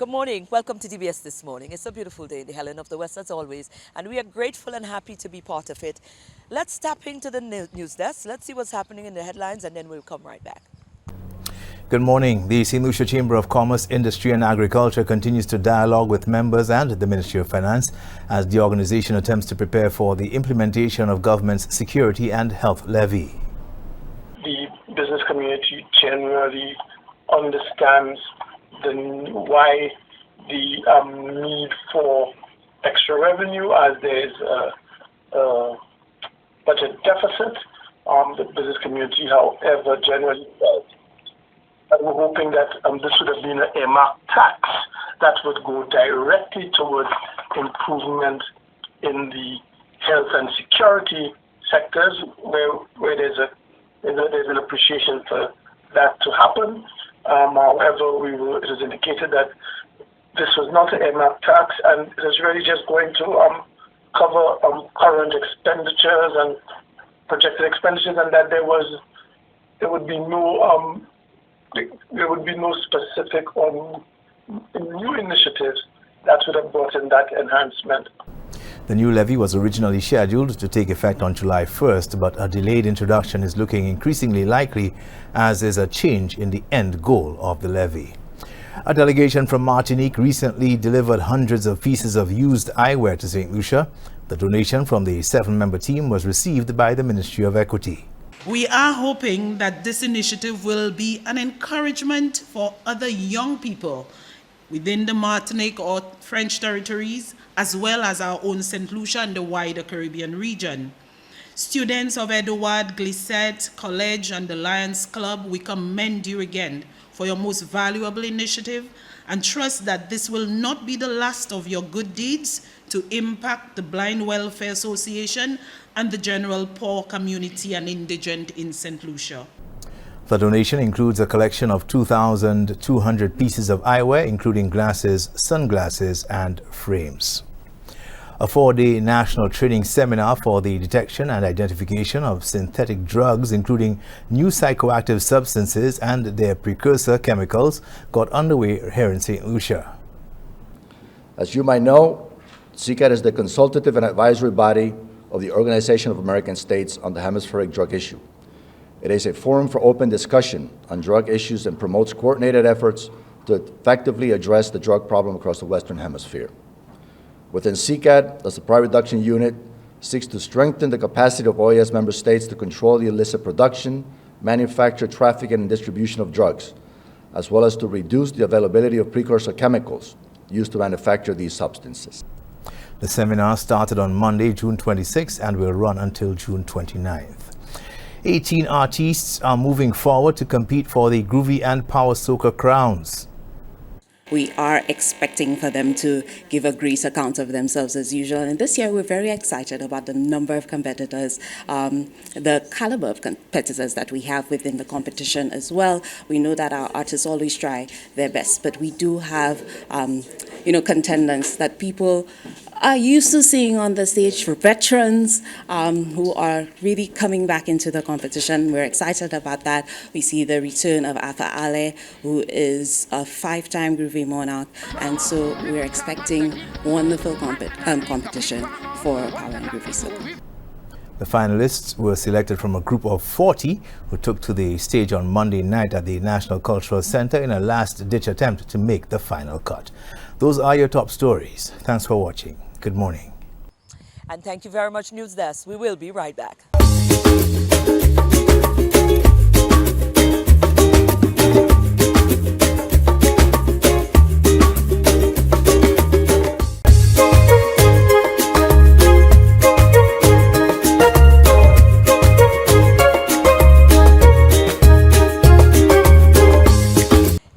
Good morning. Welcome to DBS This Morning. It's a beautiful day in the Helen of the West as always, and we are grateful and happy to be part of it. Let's tap into the news desk. Let's see what's happening in the headlines, and then we'll come right back. Good morning. The St. Lucia Chamber of Commerce, Industry and Agriculture continues to dialogue with members and the Ministry of Finance as the organization attempts to prepare for the implementation of government's security and health levy. The business community generally understands why the need for extra revenue as there is a budget deficit. The business community, however, generally does. And we're hoping that this would have been an earmark tax that would go directly towards improvement in the health and security sectors where there's an appreciation for that to happen. However, it was indicated that this was not an earmark tax, and it is really just going to cover current expenditures and projected expenditures, and that there would be no specific new initiatives that would have brought in that enhancement. The new levy was originally scheduled to take effect on July 1st, but a delayed introduction is looking increasingly likely, as is a change in the end goal of the levy. A delegation from Martinique recently delivered hundreds of pieces of used eyewear to St. Lucia. The donation from the 7-member team was received by the Ministry of Equity. We are hoping that this initiative will be an encouragement for other young people within the Martinique or French territories, as well as our own St. Lucia and the wider Caribbean region. Students of Edouard Glissette College and the Lions Club, we commend you again for your most valuable initiative and trust that this will not be the last of your good deeds to impact the Blind Welfare Association and the general poor community and indigent in St. Lucia. The donation includes a collection of 2,200 pieces of eyewear, including glasses, sunglasses, and frames. A 4-day national training seminar for the detection and identification of synthetic drugs, including new psychoactive substances and their precursor chemicals, got underway here in St. Lucia. As you might know, SocaCize is the consultative and advisory body of the Organization of American States on the hemispheric drug issue. It is a forum for open discussion on drug issues and promotes coordinated efforts to effectively address the drug problem across the Western Hemisphere. Within SocaCize, the Supply Reduction Unit seeks to strengthen the capacity of OAS member states to control the illicit production, manufacture, trafficking, and distribution of drugs, as well as to reduce the availability of precursor chemicals used to manufacture these substances. The seminar started on Monday, June 26th, and will run until June 29th. 18 artists are moving forward to compete for the Groovy and Power Soca crowns. We are expecting for them to give a great account of themselves as usual. And this year, we're very excited about the number of competitors, the caliber of competitors that we have within the competition as well. We know that our artists always try their best, but we do have, contenders that people are used to seeing on the stage, for veterans who are really coming back into the competition. We're excited about that. We see the return of Afa Ale, who is a 5-time Groovy Monarch, and so we're expecting wonderful competition for Power and Groovy Soca. The finalists were selected from a group of 40 who took to the stage on Monday night at the National Cultural Center in a last-ditch attempt to make the final cut. Those are your top stories. Thanks for watching. Good morning. And thank you very much, News Desk. We will be right back.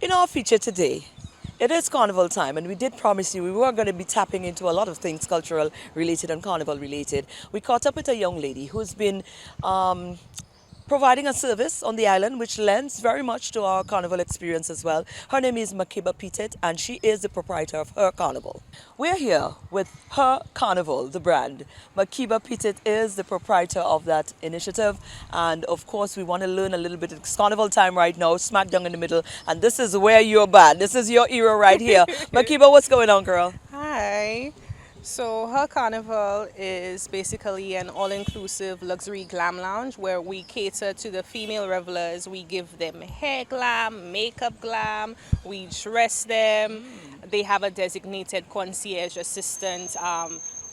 In our feature today, it is Carnival time, and we did promise you we were going to be tapping into a lot of things cultural related and Carnival related. We caught up with a young lady who's been providing a service on the island which lends very much to our carnival experience as well. Her name is Makiba Pitet and she is the proprietor of Her Carnival. We're here with Her Carnival, the brand. Makiba Pitet is the proprietor of that initiative, and of course we want to learn a little bit. It's carnival time right now, smack down in the middle, and this is where you're bad. This is your era right here. Makiba, what's going on, girl? Hi. So Her Carnival is basically an all-inclusive luxury glam lounge where we cater to the female revelers. We give them hair glam, makeup glam, we dress them. They have a designated concierge assistant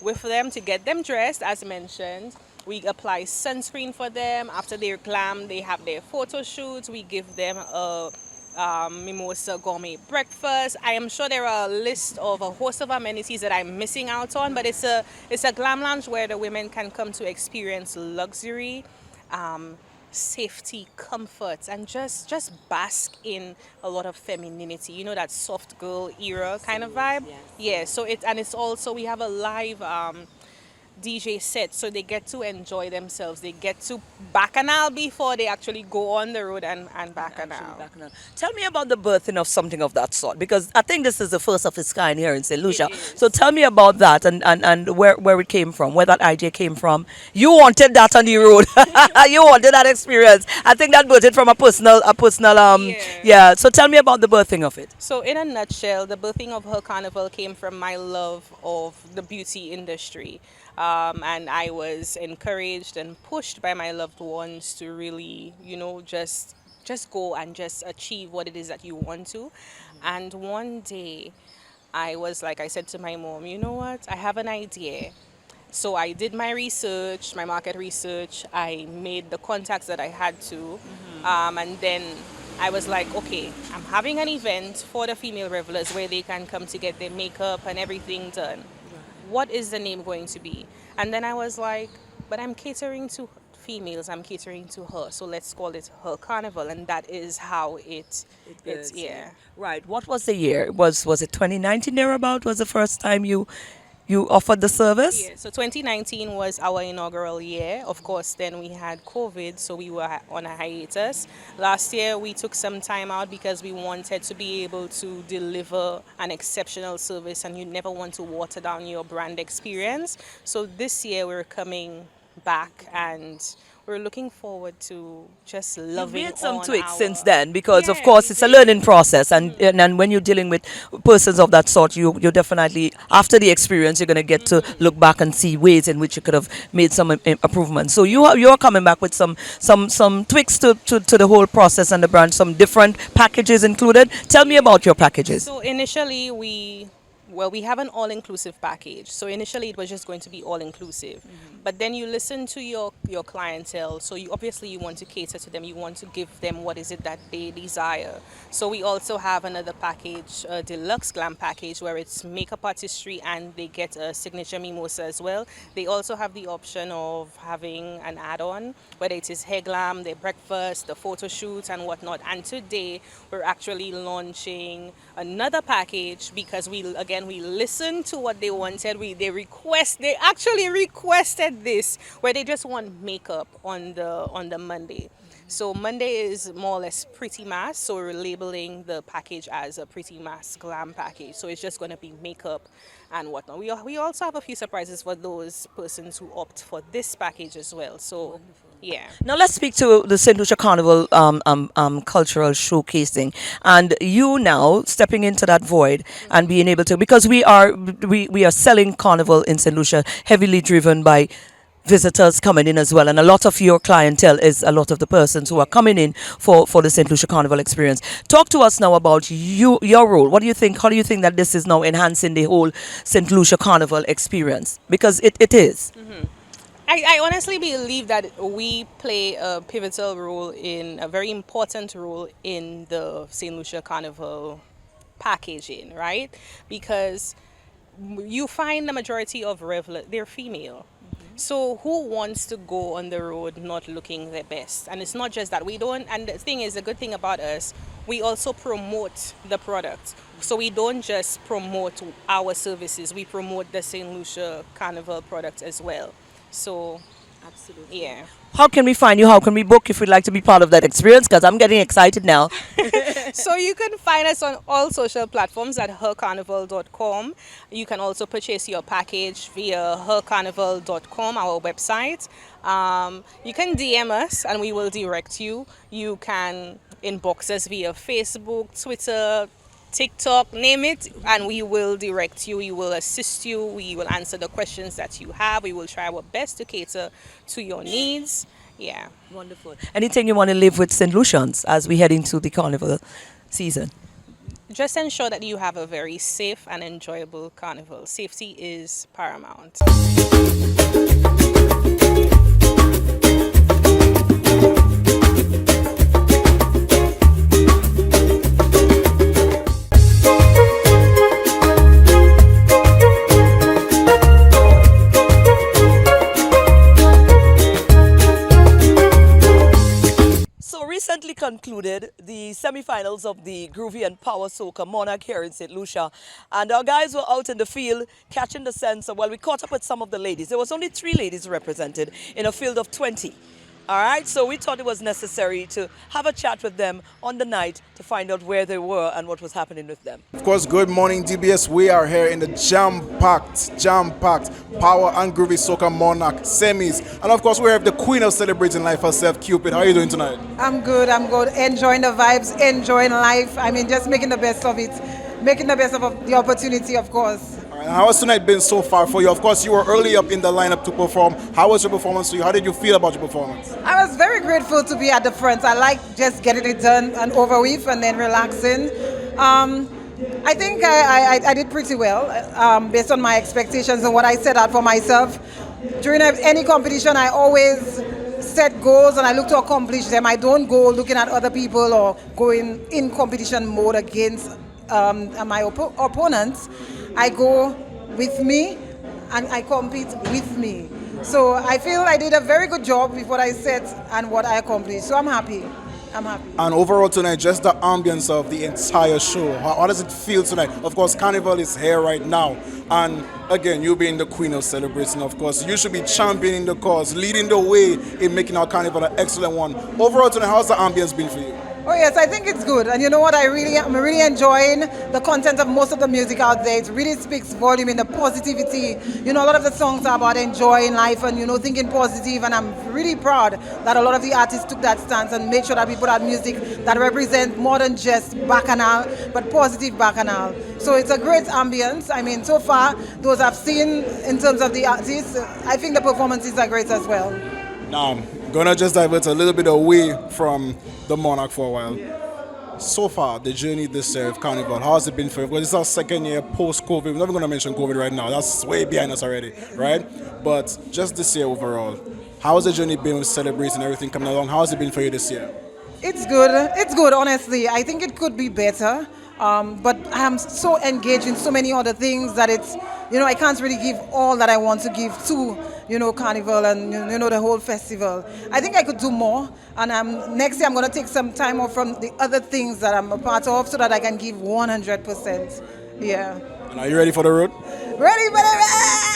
with them to get them dressed, as mentioned. We apply sunscreen for them. After their glam, they have their photo shoots. We give them a mimosa gourmet breakfast. I am sure there are a host of amenities that I'm missing out on, but it's a glam lounge where the women can come to experience luxury, safety, comfort, and just bask in a lot of femininity. You know, that soft girl era kind of vibe. Yeah. So it's also, we have a live DJ set, so they get to enjoy themselves. They get to bacchanal before they actually go on the road and bacchanal. Tell me about the birthing of something of that sort, because I think this is the first of its kind here in St. Lucia. So tell me about that and where it came from, where that idea came from. You wanted that on the road. You wanted that experience. I think that birthed from a personal yeah. So tell me about the birthing of it. So in a nutshell, the birthing of Her Carnival came from my love of the beauty industry. And I was encouraged and pushed by my loved ones to really, just go and just achieve what it is that you want to. And one day I said to my mom, you know what, I have an idea. So I did my research, my market research. I made the contacts that I had to. And then I was like, okay, I'm having an event for the female revelers where they can come to get their makeup and everything done. What is the name going to be? And then I was like, but I'm catering to females, I'm catering to her, so let's call it Her Carnival, and that is how it's yeah. Right. What was the year? Was it 2019 thereabout? Was the first time you offered the service? Yeah, so 2019 was our inaugural year. Of course, then we had COVID, so we were on a hiatus. Last year, we took some time out because we wanted to be able to deliver an exceptional service, and you never want to water down your brand experience. So this year, we're coming back, and we're looking forward to just loving. You've made some tweaks since then, because of course it's a learning process, and when you're dealing with persons of that sort, you definitely, after the experience, you're going to get to look back and see ways in which you could have made some improvements. So you're coming back with some tweaks to the whole process and the brand, some different packages included. Tell me about your packages. So initially we have an all-inclusive package. So initially it was just going to be all-inclusive. But then you listen to your clientele. So you want to cater to them. You want to give them what is it that they desire. So we also have another package, a deluxe glam package, where it's makeup artistry and they get a signature mimosa as well. They also have the option of having an add-on, whether it is hair glam, their breakfast, the photo shoots and whatnot. And today we're actually launching another package because we listened to what they wanted. They actually requested this, where they just want makeup on the Monday. So Monday is more or less pretty mass, so we're labeling the package as a pretty mass glam package. So it's just going to be makeup and whatnot. We also have a few surprises for those persons who opt for this package as well. So yeah. Now let's speak to the St. Lucia Carnival cultural showcasing, and you now stepping into that void and being able to, because we are selling Carnival in St. Lucia heavily driven by visitors coming in as well, and a lot of your clientele is a lot of the persons who are coming in for the St. Lucia Carnival experience. Talk to us now about your role. What do you think? How do you think that this is now enhancing the whole St. Lucia Carnival experience? Because it is. I honestly believe that we play a pivotal role, a very important role in the St. Lucia Carnival packaging, right? Because you find the majority of revelers, they're female. So who wants to go on the road not looking their best? And it's not just that we don't, and the thing is, the good thing about us, we also promote the product. So we don't just promote our services, we promote the St. Lucia Carnival product as well. So Absolutely. Yeah. How can we find you? How can we book if we'd like to be part of that experience? Because I'm getting excited now. So you can find us on all social platforms at hercarnival.com. You can also purchase your package via hercarnival.com, our website. You can DM us and we will direct you. You can inbox us via Facebook, Twitter, TikTok, name it, and we will direct you. We will assist you. We will answer the questions that you have. We will try our best to cater to your needs. Yeah. Wonderful. Anything you want to leave with St. Lucians as we head into the carnival season? Just ensure that you have a very safe and enjoyable carnival. Safety is paramount. So recently concluded the semi-finals of the Groovy and Power Soca Monarch here in St. Lucia. And our guys were out in the field catching the sense of, well, we caught up with some of the ladies. There was only 3 ladies represented in a field of 20. All right, so we thought it was necessary to have a chat with them on the night to find out where they were and what was happening with them. Of course, good morning, DBS. We are here in the jam-packed Power and Groovy Soca Monarch semis. And of course, we have the queen of celebrating life herself, Q-Pid. How are you doing tonight? I'm good. Enjoying the vibes, enjoying life. I mean, just making the best of it. Making the best of the opportunity, of course. All right, how has tonight been so far for you? Of course, you were early up in the lineup to perform. How was your performance to you? How did you feel about your performance? I was very grateful to be at the front. I like just getting it done and over with and then relaxing. I think I did pretty well based on my expectations and what I set out for myself. During any competition, I always set goals and I look to accomplish them. I don't go looking at other people or going in competition mode against my opponents. I go with me and I compete with me. So I feel I did a very good job with what I said and what I accomplished. So I'm happy. And overall tonight, just the ambience of the entire show. How does it feel tonight? Of course, Carnival is here right now. And again, you being the queen of celebrating, of course, you should be championing the cause, leading the way in making our Carnival an excellent one. Overall tonight, how's the ambience been for you? Oh yes, I think it's good. And you know what, I'm really enjoying the content of most of the music out there. It really speaks volume in the positivity. You know, a lot of the songs are about enjoying life and, you know, thinking positive. And I'm really proud that a lot of the artists took that stance and made sure that we put out music that represent more than just bacchanal, but positive bacchanal. So it's a great ambience. I mean, so far, those I've seen in terms of the artists, I think the performances are great as well. Now, I'm gonna just divert a little bit away from the Monarch for a while. So far, the journey this year of Carnival, how has it been for you? Because this is our second year post-COVID. We're not going to mention COVID right now. That's way behind us already, right? But just this year overall, how has the journey been with celebrating everything coming along? How has it been for you this year? It's good. It's good, honestly. I think it could be better. But I am so engaged in so many other things that it's, you know, I can't really give all that I want to give to, you know, Carnival and, you know, the whole festival. I think I could do more. And next year I'm going to take some time off from the other things that I'm a part of so that I can give 100%. Yeah. And are you ready for the road? Ready for the road!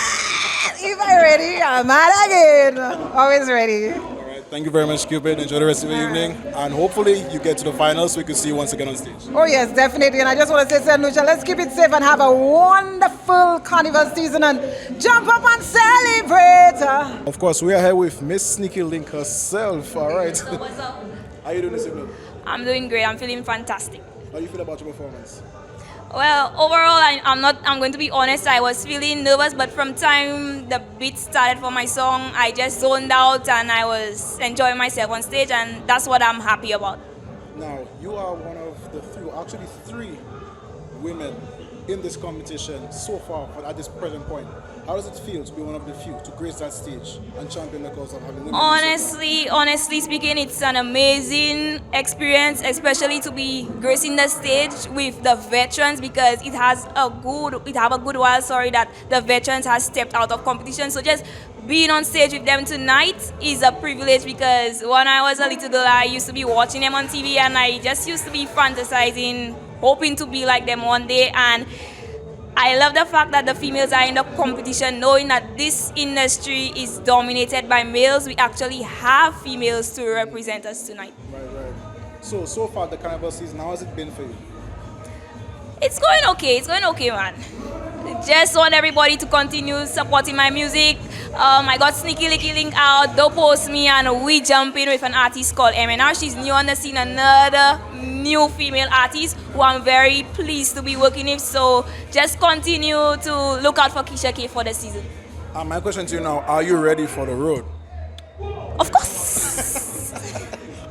If I'm ready, I'm out again. Always ready. Thank you very much, Q-Pid. Enjoy the rest of the evening. And hopefully you get to the finals so we can see you once again on stage. Oh, yes, definitely. And I just want to say, St. Lucia, let's keep it safe and have a wonderful carnival season and jump up and celebrate. Of course, we are here with Miss Sneaky Link herself. All right. So what's up? How are you doing this evening? I'm doing great. I'm feeling fantastic. How do you feel about your performance? Well, overall, I'm going to be honest, I was feeling nervous, but from time the beat started for my song, I just zoned out and I was enjoying myself on stage, and that's what I'm happy about. Now, you are one of the few, actually 3 women in this competition so far at this present point. How does it feel to be one of the few to grace that stage and champion the cause of having women? Honestly speaking, it's an amazing experience, especially to be gracing the stage with the veterans, because it have a good while that the veterans has stepped out of competition. So just being on stage with them tonight is a privilege, because when I was a little girl, I used to be watching them on TV and I just used to be fantasizing, hoping to be like them one day. And I love the fact that the females are in the competition, knowing that this industry is dominated by males. We actually have females to represent us tonight. Right. So far the carnival season, how has it been for you? It's going okay, man. Just want everybody to continue supporting my music. I got Sneaky Licky Link out, don't post me, and we jump in with an artist called MNR. She's new on the scene, another new female artist who I'm very pleased to be working with. So just continue to look out for Keisha K for the season. My question to you now, are you ready for the road? Of course.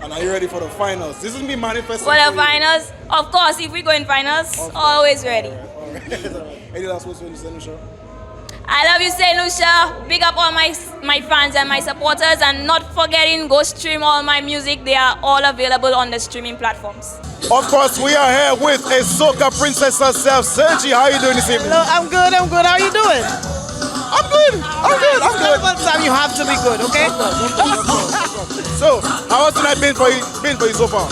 And are you ready for the finals? This is me manifesting For the finals, of course, if we go in finals, always ready. All right. Any last words for you, St. Lucia? I love you, St. Lucia. Big up all my fans and my supporters, and not forgetting, go stream all my music. They are all available on the streaming platforms. Of course, we are here with a soca princess herself, Sergi. How are you doing this evening? Hello, I'm good. How are you doing? I'm good. Carnival time, you have to be good, okay? So, how has tonight been for you so far?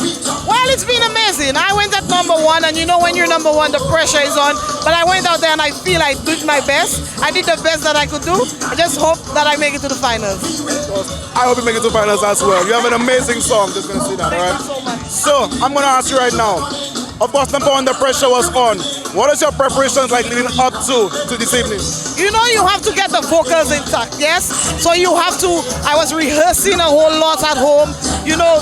Well, it's been amazing. I went at #1, and you know when you're #1, the pressure is on. But I went out there and I feel I did my best. I did the best that I could do. I just hope that I make it to the finals. I hope you make it to finals as well. You have an amazing song. Just gonna say that, all right? Thank you so much. So, I'm gonna ask you right now. Of course, #1, the pressure was on. What is your preparations like leading up to this evening? You know you have to get the vocals intact, yes? So you have to, I was rehearsing a whole lot at home. You know,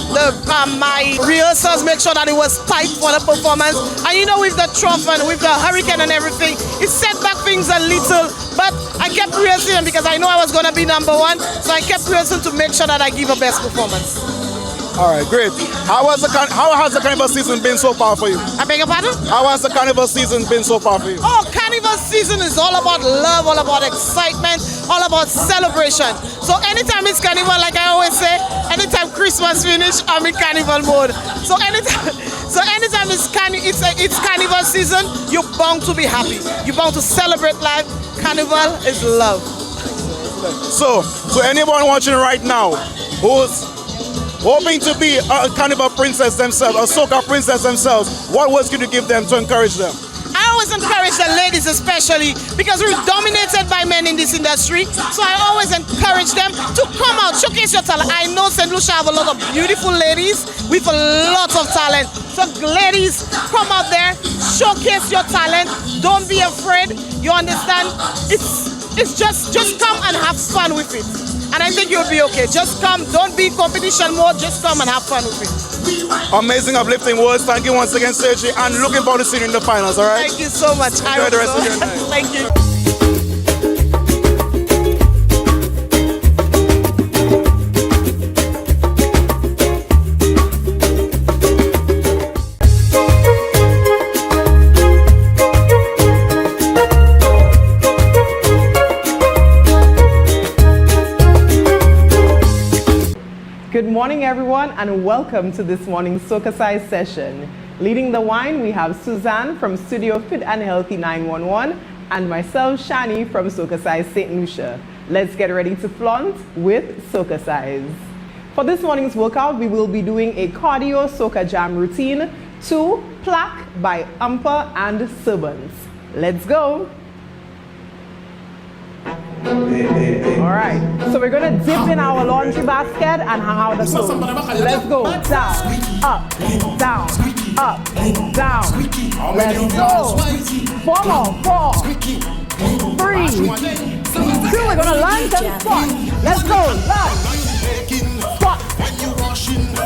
my rehearsals make sure that it was tight for the performance. And you know, with the trough and with the hurricane and everything, it set back things a little. But I kept rehearsing because I know I was going to be #1. So I kept rehearsing to make sure that I give a best performance. All right, great. How has the carnival season been so far for you? I beg your pardon? How has the carnival season been so far for you? Oh, carnival season is all about love, all about excitement, all about celebration. So anytime it's carnival, like I always say, anytime Christmas finish, I'm in carnival mode. So anytime it's carnival season, you're bound to be happy. You're bound to celebrate life. Carnival is love. So, to anyone watching right now who's hoping to be a carnival princess themselves, a soca princess themselves, what words could you give them to encourage them? I always encourage the ladies especially because we're dominated by men in this industry. So I always encourage them to come out, showcase your talent. I know St. Lucia have a lot of beautiful ladies with a lot of talent. So ladies, come out there, showcase your talent. Don't be afraid. You understand? It's just come and have fun with it. And I think you'll be okay. Just come, don't be competition mode, just come and have fun with it. Amazing, uplifting words. Thank you once again, Sergi, and looking forward to seeing you in the finals, all right? Thank you so much. Enjoy the rest of your night. Thank you. Good morning, everyone, and welcome to this morning's SocaCize session. Leading the wine, we have Suzanne from Studio Fit and Healthy 911 and myself, Shani, from SocaCize St. Lucia. Let's get ready to flaunt with SocaCize. For this morning's workout, we will be doing a cardio soca jam routine to Plaque by Umpa and Subbans. Let's go. All right, so we're gonna dip in our laundry basket and hang out the clothes. Let's go. Down, up, down, up, down. Let's go. 4 more. 4, 3, 2. We're gonna lunge and squat. Let's go. Lunge. Squat.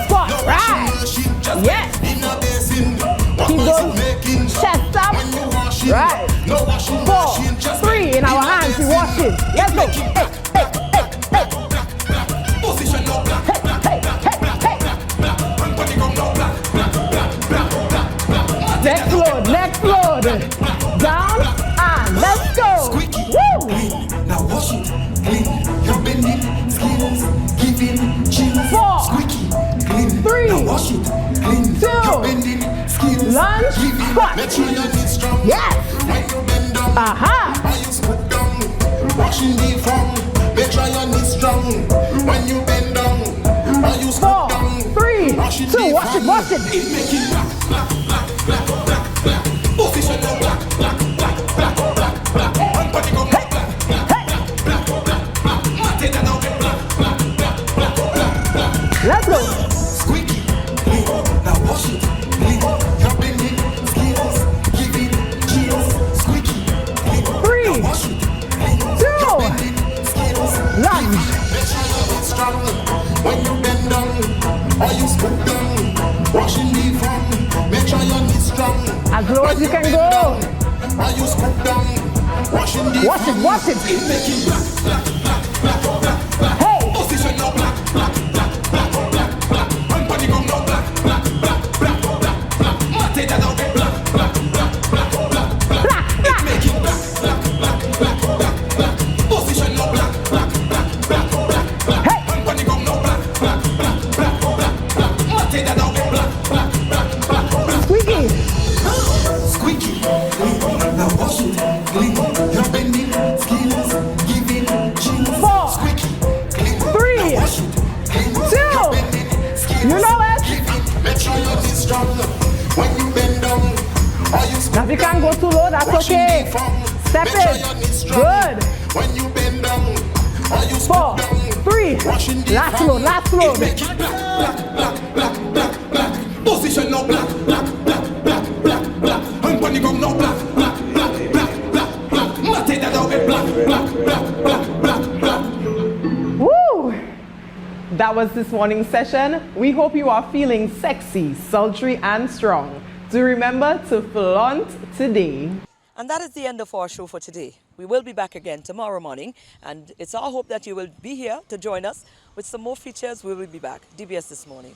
Squat. Right. Yes. Keep going. Chest up. Right. 4, 3. In our hands, we wash it. Let's go. Hey, hey, hey, hey. Position no black. Hey, hey, hey, hey. Next load. Down and let's go. Woo. Now wash it. Clean. You're bending skills. Giving chills. 4, 3, now wash it. Clean. 2, you're bending skills. Lunge. Squat. Make sure your knees strong. Yes. When you bend down. Aha. When you squat down. Washing the front. Make sure your knees strong. When you bend down. When you squat down. 4, 3, 2. Wash it. It's making black. Position no black. Make sure your knees strong. As low as you can go. While you scoop down, washing the Watch it, watch it. It make it black, black, black, black, black, black. Hey. Position no black, black, black, black, black, black. And body come no black, black, black, black, black, black. Mate that out black, black, black, black, black, black. It make it black, black, black, black, black, black. Position no black, black, black, black, black, black. Hey. And body come no black, black, black, black, black, black. Mate that out black, black, black, black, black. Squeaky. Squeaky. Now wash it, clean. You're bending skills, giving chills. 4, Squeaky, clean. 3, Now wash it, clean. 2. You're bending skills, You know it. giving. Make sure you're this strong when you bend down. Or you Now if you can't go too low, that's okay. Step Make sure it. you're this strong Good. when you bend down. Or you 4, 3. Last load, last load. Make it black, black, black, black, black, black. Position no black, black, black, black, black, black. And when you go no black, black, black, black, black, black. Mate that out black, black, black, black, black, black. Woo! That was this morning's session. We hope you are feeling sexy, sultry, and strong. Do remember to flaunt today. And that is the end of our show for today. We will be back again tomorrow morning, and it's our hope that you will be here to join us with some more features. We will be back. DBS This Morning.